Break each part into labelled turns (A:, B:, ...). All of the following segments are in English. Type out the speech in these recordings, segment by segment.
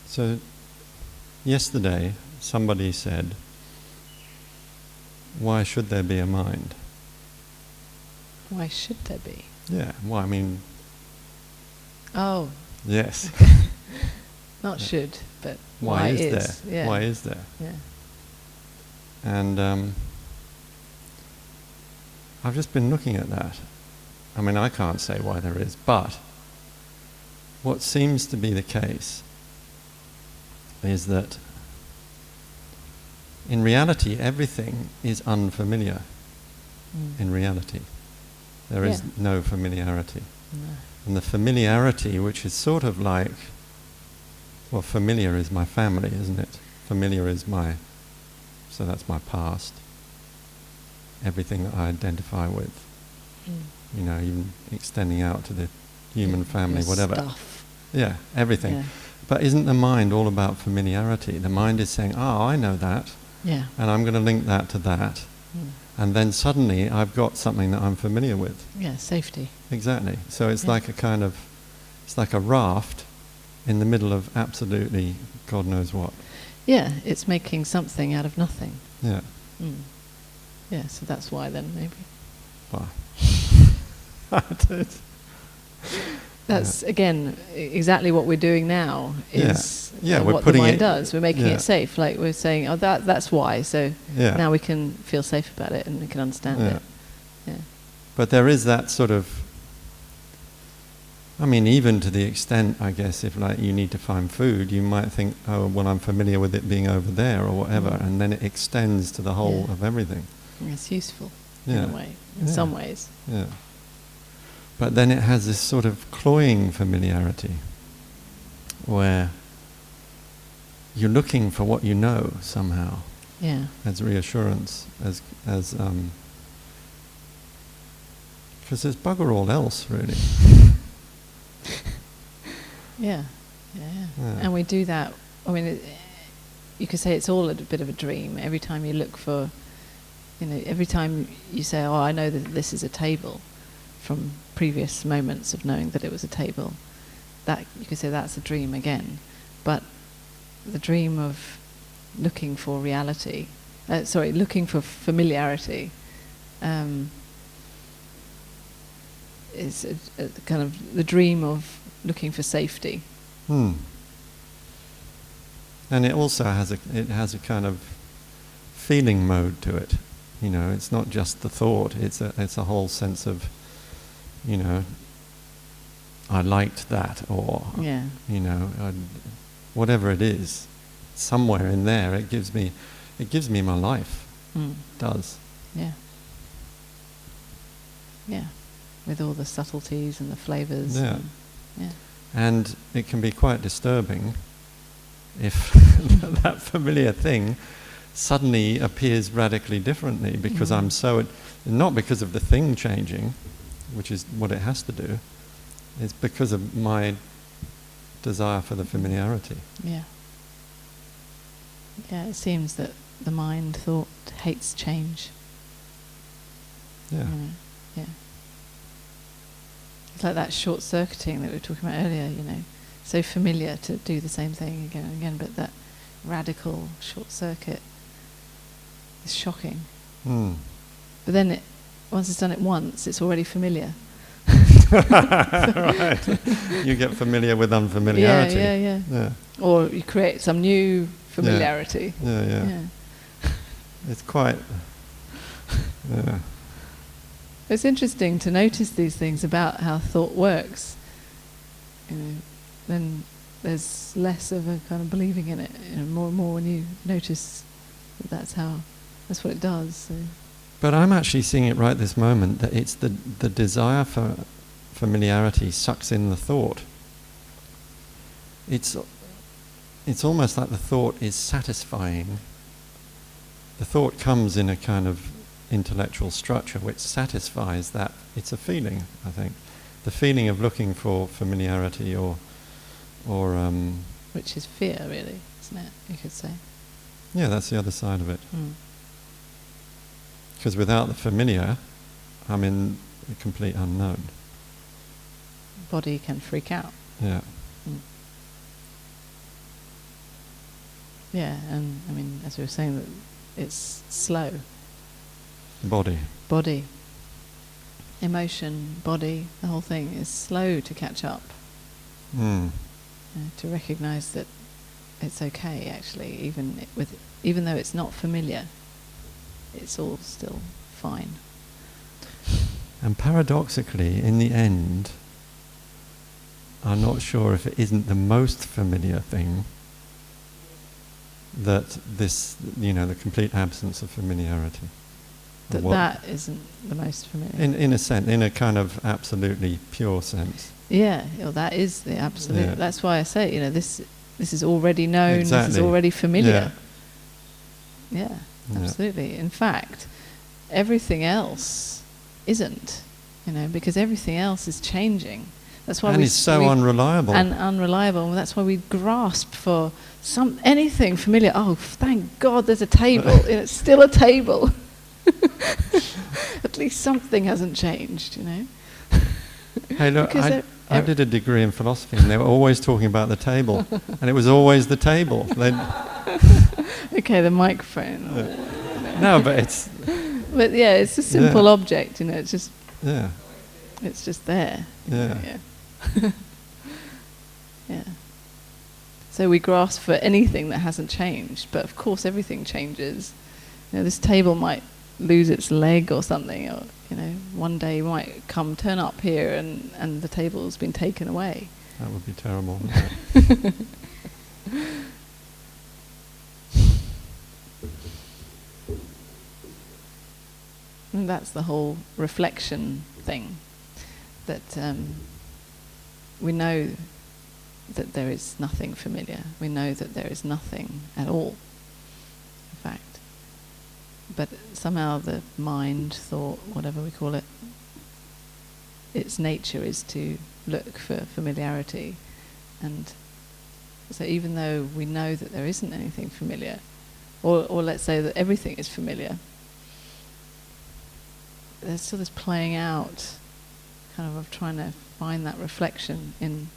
A: So, yesterday somebody said, why should there be a mind?
B: Why should there be?
A: Yeah, well, I mean...
B: Oh.
A: Yes.
B: Not should, but
A: why is
B: there?
A: Yeah. Why is there?
B: Yeah.
A: And I've just been looking at that. I mean, I can't say why there is, but what seems to be the case is that in reality everything is unfamiliar. In reality. There is no familiarity.
B: No.
A: And the familiarity, which is sort of like, well, familiar is my family, isn't it? Familiar is so that's my past. Everything that I identify with. You know, even extending out to the human family, whatever.
B: Stuff.
A: Yeah, everything.
B: Yeah.
A: But isn't the mind all about familiarity? The mind is saying, oh, I know that.
B: Yeah.
A: And I'm going to link that to that. And then suddenly I've got something that I'm familiar with.
B: Yeah, safety.
A: Exactly. So it's like it's like a raft in the middle of absolutely God knows what.
B: Yeah, it's making something out of nothing.
A: Yeah.
B: Yeah, so that's why then, maybe.
A: Wow.
B: That's, again, exactly what we're doing now is
A: we're
B: what
A: putting
B: the mind
A: it,
B: does. We're making it safe. Like we're saying, oh, that's why. So now we can feel safe about it and we can understand it. Yeah.
A: But there is that sort of, I mean, even to the extent, I guess, if like you need to find food, you might think, oh, well, I'm familiar with it being over there or whatever, and then it extends to the whole of everything.
B: It's useful in a way, in some ways.
A: Yeah. But then it has this sort of cloying familiarity where you're looking for what you know somehow.
B: Yeah.
A: As reassurance, as because there's bugger all else, really.
B: Yeah. And we do that. I mean, you could say it's all a bit of a dream. Every time you look for, every time you say, oh, I know that this is a table, from previous moments of knowing that it was a table, that you could say that's a dream again. But the dream of looking for reality, looking for familiarity, is a kind of the dream of looking for safety.
A: And it also has a kind of feeling mode to it. It's not just the thought. It's a whole sense of, I liked that, or whatever it is, somewhere in there it gives me my life. Does.
B: Yeah. With all the subtleties and the flavors.
A: Yeah. And it can be quite disturbing if that familiar thing suddenly appears radically differently, because I'm not because of the thing changing, which is what it has to do, it's because of my desire for the familiarity.
B: Yeah, it seems that the mind thought hates change.
A: Yeah.
B: It's like that short-circuiting that we were talking about earlier, so familiar to do the same thing again and again, but that radical short-circuit is shocking. But then once it's done it once, it's already familiar.
A: Right. You get familiar with unfamiliarity.
B: Yeah. Or you create some new familiarity.
A: Yeah. It's quite... Yeah.
B: It's interesting to notice these things about how thought works. Then there's less of a kind of believing in it, more and more when you notice that that's what it does. So.
A: But I'm actually seeing it right this moment, that it's the desire for familiarity sucks in the thought. It's almost like the thought is satisfying. The thought comes in a kind of intellectual structure which satisfies that. It's a feeling, I think. The feeling of looking for familiarity or
B: which is fear, really, isn't it? You could say.
A: Yeah, that's the other side of it. Because without the familiar, I'm in the complete unknown.
B: Body can freak out.
A: Yeah.
B: Yeah, and I mean, as we were saying, that it's slow.
A: Body.
B: Body, emotion, body, the whole thing is slow to catch up. To recognise that it's okay, actually, even though it's not familiar, it's all still fine.
A: And paradoxically, in the end, I'm not sure if it isn't the most familiar thing that this, the complete absence of familiarity.
B: That isn't the most familiar.
A: In a sense, in a kind of absolutely pure sense.
B: Yeah, that is the absolute.
A: Yeah.
B: That's why I say, this is already known.
A: Exactly.
B: This is already familiar.
A: Yeah.
B: Yeah, absolutely. In fact, everything else isn't. Because everything else is changing. That's why
A: it's so unreliable.
B: And unreliable. And that's why we grasp for anything familiar. Oh, thank God, there's a table. It's still a table. At least something hasn't changed.
A: Hey, look, I did a degree in philosophy, and they were always talking about the table, and it was always the table.
B: Okay, the microphone.
A: No, but it's.
B: But yeah, it's a simple object, It's just.
A: Yeah.
B: It's just there.
A: Yeah.
B: Yeah. So we grasp for anything that hasn't changed, but of course everything changes. This table might lose its leg or something, or one day might turn up here and the table's been taken away.
A: That would be terrible.
B: And that's the whole reflection thing, that we know that there is nothing familiar. We know that there is nothing at all, in fact. But somehow the mind, thought, whatever we call it, its nature is to look for familiarity. And so even though we know that there isn't anything familiar, or let's say that everything is familiar, there's still this playing out, kind of trying to find that reflection in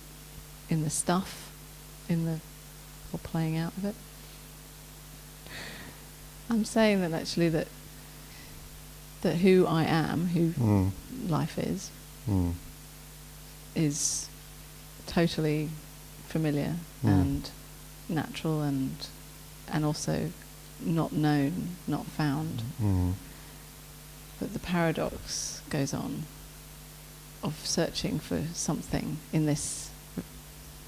B: the stuff, or playing out of it. I'm saying that actually that who I am, who life is totally familiar and natural and also not known, not found. But the paradox goes on of searching for something in this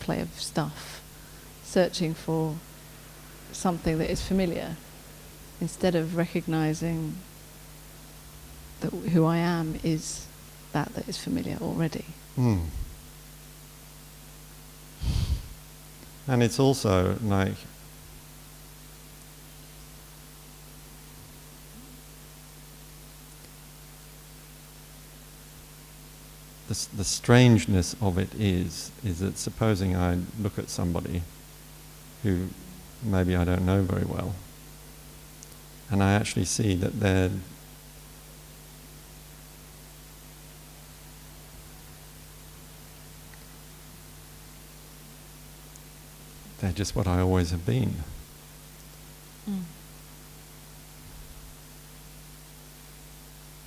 B: play of stuff, searching for something that is familiar, instead of recognizing that who I am is that is familiar already.
A: And it's also like the strangeness of it is that supposing I look at somebody who maybe I don't know very well, and I actually see that they're just what I always have been.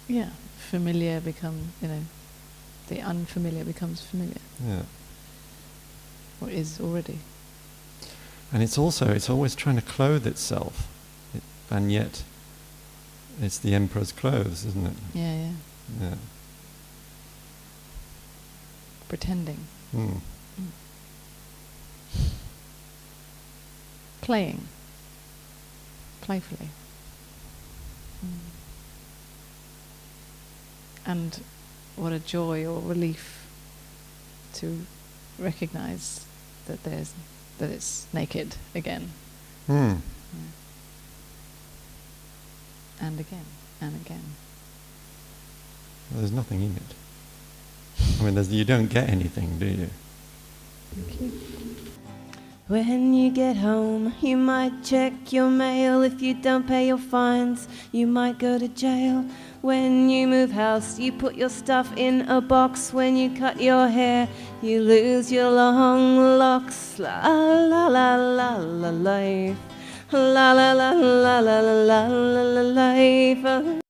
B: Yeah, familiar become, the unfamiliar becomes familiar.
A: Yeah.
B: Or is already.
A: And it's always trying to clothe itself, and yet it's the emperor's clothes, isn't it?
B: Yeah.
A: Yeah.
B: Pretending. Playing. Playfully. And what a joy or relief to recognize that it's naked again. Yeah. And again, and again.
A: Well, there's nothing in it. I mean, you don't get anything, do you?
B: Thank you.
C: When you get home, you might check your mail. If you don't pay your fines, you might go to jail. When you move house, you put your stuff in a box. When you cut your hair, you lose your long locks. La la la la la life. La la la la la la la la la life.